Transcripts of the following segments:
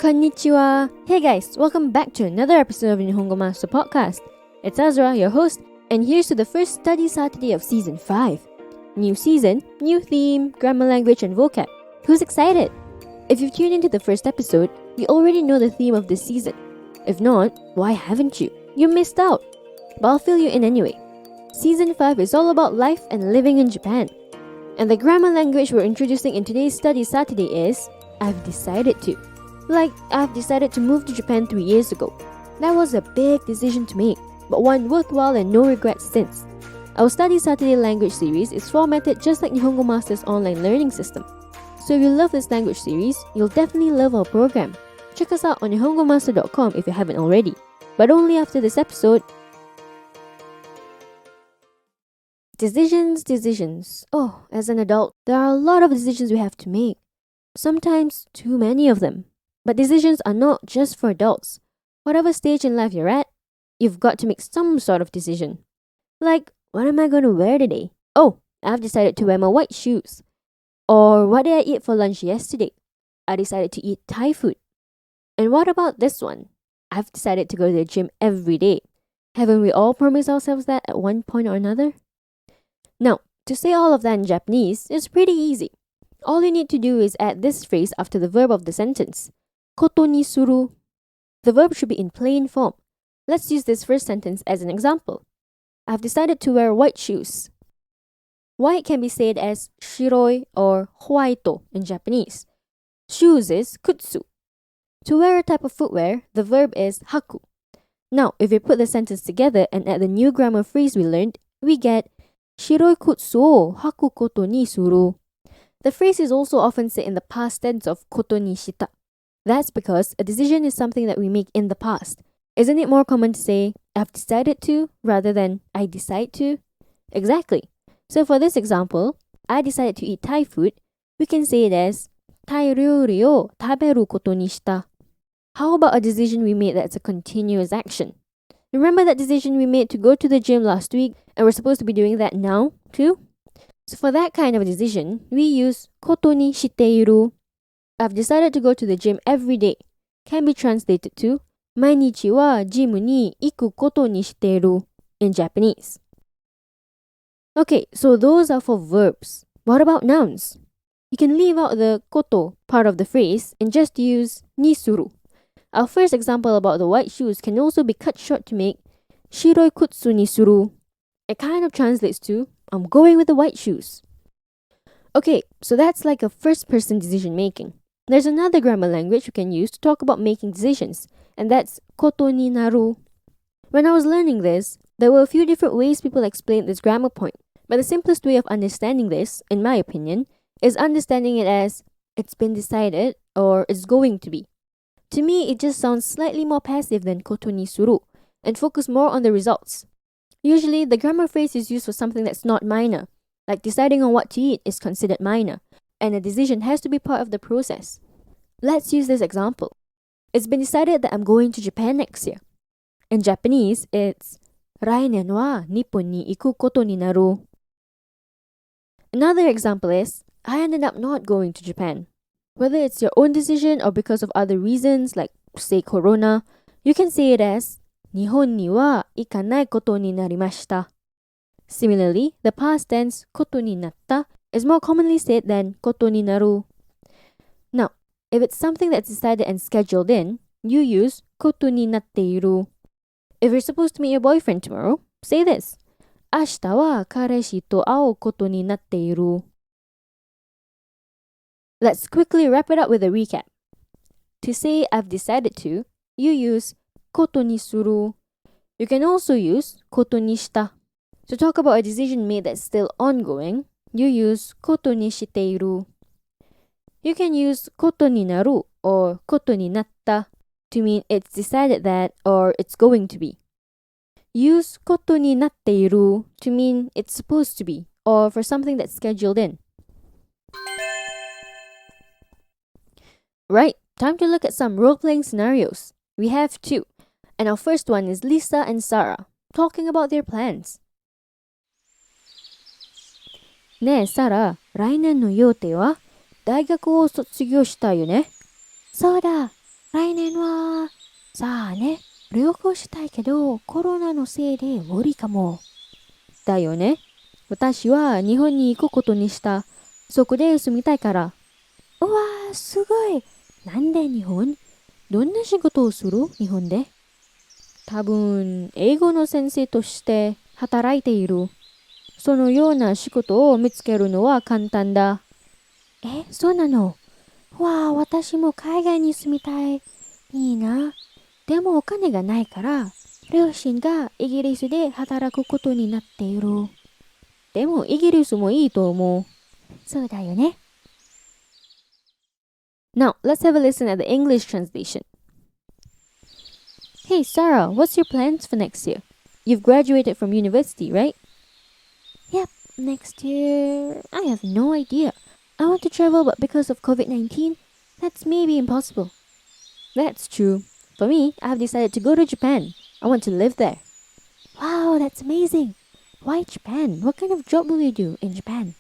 Konnichiwa! Hey guys, welcome back to another episode of Nihongo Master podcast. It's Azra, your host, and here's to the first study Saturday of season 5. New season, new theme, grammar language and vocab. Who's excited? If you've tuned into the first episode, you already know the theme of this season. If not, why haven't you? You missed out. But I'll fill you in anyway. Season 5 is all about life and living in Japan. And the grammar language we're introducing in today's study Saturday is I've decided to. Like, I've decided to move to Japan 3 years ago. That was a big decision to make, but one worthwhile and no regrets since. Our Study Saturday language series is formatted just like Nihongo Master's online learning system. So if you love this language series, you'll definitely love our program. Check us out on nihongomaster.com if you haven't already, but only after this episode. Decisions. Oh, as an adult, there are a lot of decisions we have to make. Sometimes too many of them. But decisions are not just for adults. Whatever stage in life you're at, you've got to make some sort of decision. Like, what am I going to wear today? Oh, I've decided to wear my white shoes. Or what did I eat for lunch yesterday? I decided to eat Thai food. And what about this one? I've decided to go to the gym every day. Haven't we all promised ourselves that at one point or another? Now, to say all of that in Japanese is pretty easy. All you need to do is add this phrase after the verb of the sentence. ことにする. The verb should be in plain form. Let's use this first sentence as an example. I've decided to wear white shoes. White can be said as shiroi or howaito in Japanese. Shoes is kutsu. To wear a type of footwear, the verb is haku. Now, if we put the sentence together and add the new grammar phrase we learned, we get 白い靴を履くことにする. The phrase is also often said in the past tense of ことにした. That's because a decision is something that we make in the past. Isn't it more common to say, I've decided to, rather than I decide to? Exactly. So for this example, I decided to eat Thai food, we can say it as タイ料理を食べることにした. How about a decision we made that's a continuous action? Remember that decision we made to go to the gym last week, and we're supposed to be doing that now, too? So for that kind of a decision, we use ことにしている. I've decided to go to the gym every day. Can be translated to 毎日はジムに行くことにしている in Japanese. Okay, so those are for verbs. What about nouns? You can leave out the こと part of the phrase and just use にする. Our first example about the white shoes can also be cut short to make 白い靴にする. It kind of translates to I'm going with the white shoes. Okay, so that's like a first-person decision making. There's another grammar language you can use to talk about making decisions, and that's ことになる. When I was learning this, there were a few different ways people explained this grammar point, but the simplest way of understanding this, in my opinion, is understanding it as it's been decided or it's going to be. To me, it just sounds slightly more passive than ことにする, and focus more on the results. Usually, the grammar phrase is used for something that's not minor, like deciding on what to eat is considered minor, and a decision has to be part of the process. Let's use this example. It's been decided that I'm going to Japan next year. In Japanese, it's 来年は日本に行くことになる. Another example is, I ended up not going to Japan. Whether it's your own decision or because of other reasons, like say corona, you can say it as 日本には行かないことになりました. Similarly, the past tense ことになった is more commonly said than ことになる. Now, if it's something that's decided and scheduled in, you use ことになっている. If you're supposed to meet your boyfriend tomorrow, say this. 明日は彼氏と会うことになっている. Let's quickly wrap it up with a recap. To say I've decided to, you use ことにする. You can also use ことにした. To talk about a decision made that's still ongoing, you use ことにしている. You can use ことになる or ことになった to mean it's decided that or it's going to be. Use ことになっている to mean it's supposed to be or for something that's scheduled in. Right, time to look at some role-playing scenarios. We have 2, and our first one is Lisa and Sarah talking about their plans. ねえ、サラ、来年の予定は大学を卒業したいよね。そうだ。来年は、さあね、旅行したいけど、コロナのせいで無理かも。だよね。私は日本に行くことにした。そこで住みたいから。うわー、すごい。なんで日本？どんな仕事をする？日本で。多分、英語の先生として働いている。そのような仕事を見つけるのは簡単だ。そうなの？わあ、私も海外に住みたい。いいな。でもお金がないから、両親がイギリスで働くことになっている。でもイギリスもいいと思う。そうだよね。Now, let's have a listen at the English translation. Hey Sarah, what's your plans for next year? You've graduated from university, right? Yep, next year, I have no idea. I want to travel, but because of COVID-19, that's maybe impossible. That's true. For me, I have decided to go to Japan. I want to live there. Wow, that's amazing. Why Japan? What kind of job will you do in Japan?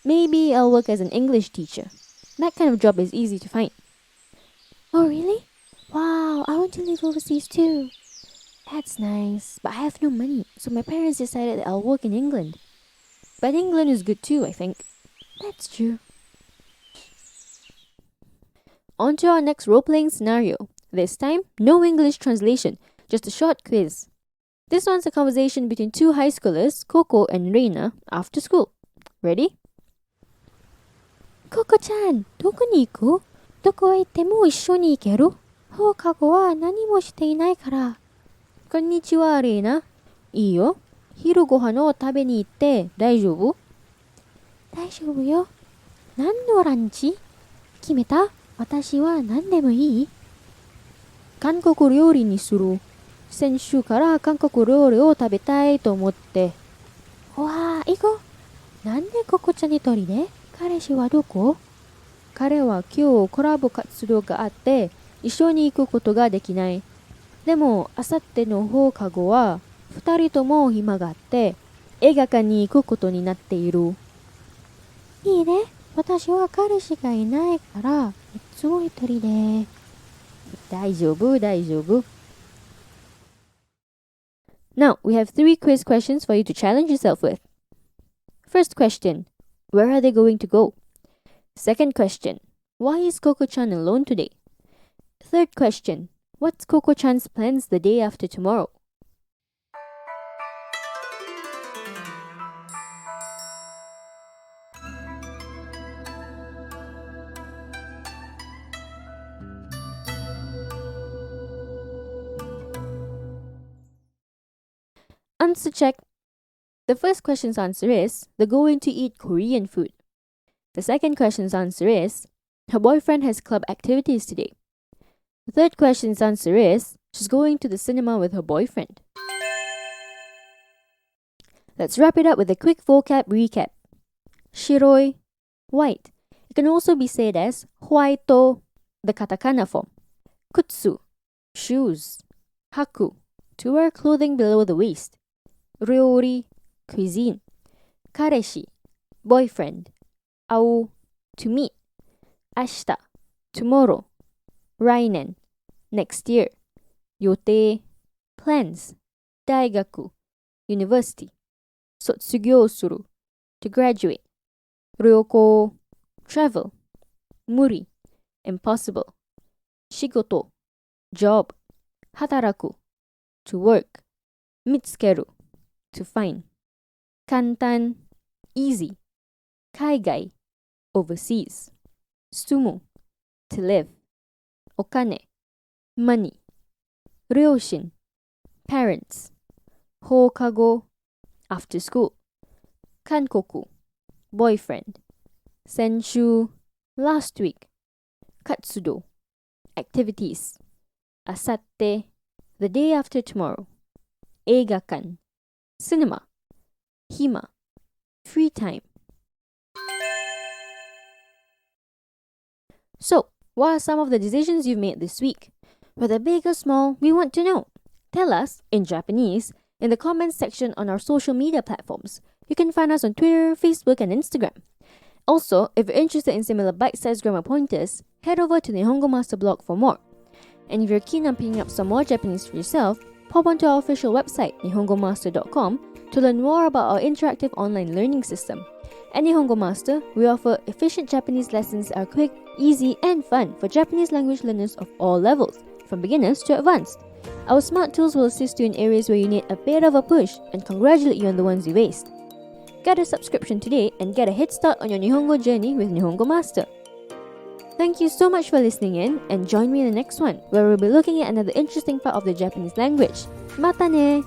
Maybe I'll work as an English teacher. That kind of job is easy to find. Oh, really? Wow, I want to live overseas too. That's nice, but I have no money, so my parents decided that I'll work in England. But England is good too, I think. That's true. On to our next role-playing scenario. This time, no English translation, just a short quiz. This one's a conversation between two high schoolers, Coco and Reina, after school. Ready? Coco-chan, どこに行く？どこへ行っても一緒に行ける？放課後は何もしていないから。こんにちは、レイナ。いいよ。昼ご飯を食べに行って大丈夫？大丈夫よ。何のランチ？決めた？私は何でもいい？韓国料理にする。先週から韓国料理を食べたいと思って。わあ、行こう。なんでココちゃん一人で？彼氏はどこ？彼は今日コラボ活動があって一緒に行くことができない。でも、あさっての放課後は二人とも暇があって映画館に行くことになっている。いいね。私は彼氏がいないからいつも一人で。大丈夫、大丈夫。Now, we have 3 quiz questions for you to challenge yourself with. First question, where are they going to go? Second question, why is Coco-chan alone today? Third question, what's Coco-chan's plans the day after tomorrow? Answer check. The first question's answer is they're going to eat Korean food. The second question's answer is her boyfriend has club activities today. The third question's answer is she's going to the cinema with her boyfriend. Let's wrap it up with a quick vocab recap. Shiroi, white. It can also be said as huaito, the katakana form. Kutsu, shoes. Haku, to wear clothing below the waist. Ryori, cuisine. Kareshi, boyfriend. Ao, to meet. Ashita, tomorrow. Rainen, next year. Yote, plans. Daigaku, university. Sotsugyo suru, to graduate. Ryoko, travel. Muri, impossible. Shigoto, job. Hataraku, to work. Mitsukeru, to find. Kantan, easy. Kaigai, overseas. Sumu, to live. Okane, money. Ryoshin, parents. Hokago, after school. Kankoku, boyfriend. Senshu, last week. Katsudo, activities. Asatte, the day after tomorrow. Eigakan, cinema. Hima, free time. So, what are some of the decisions you've made this week? Whether big or small, we want to know. Tell us, in Japanese, in the comments section on our social media platforms. You can find us on Twitter, Facebook, and Instagram. Also, if you're interested in similar bite-sized grammar pointers, head over to the Nihongo Master blog for more. And if you're keen on picking up some more Japanese for yourself, pop onto our official website, nihongomaster.com, to learn more about our interactive online learning system. At Nihongo Master, we offer efficient Japanese lessons that are quick, easy, and fun for Japanese language learners of all levels, from beginners to advanced. Our smart tools will assist you in areas where you need a bit of a push and congratulate you on the ones you aced. Get a subscription today and get a head start on your Nihongo journey with Nihongo Master. Thank you so much for listening in, and join me in the next one, where we'll be looking at another interesting part of the Japanese language. Mata ne!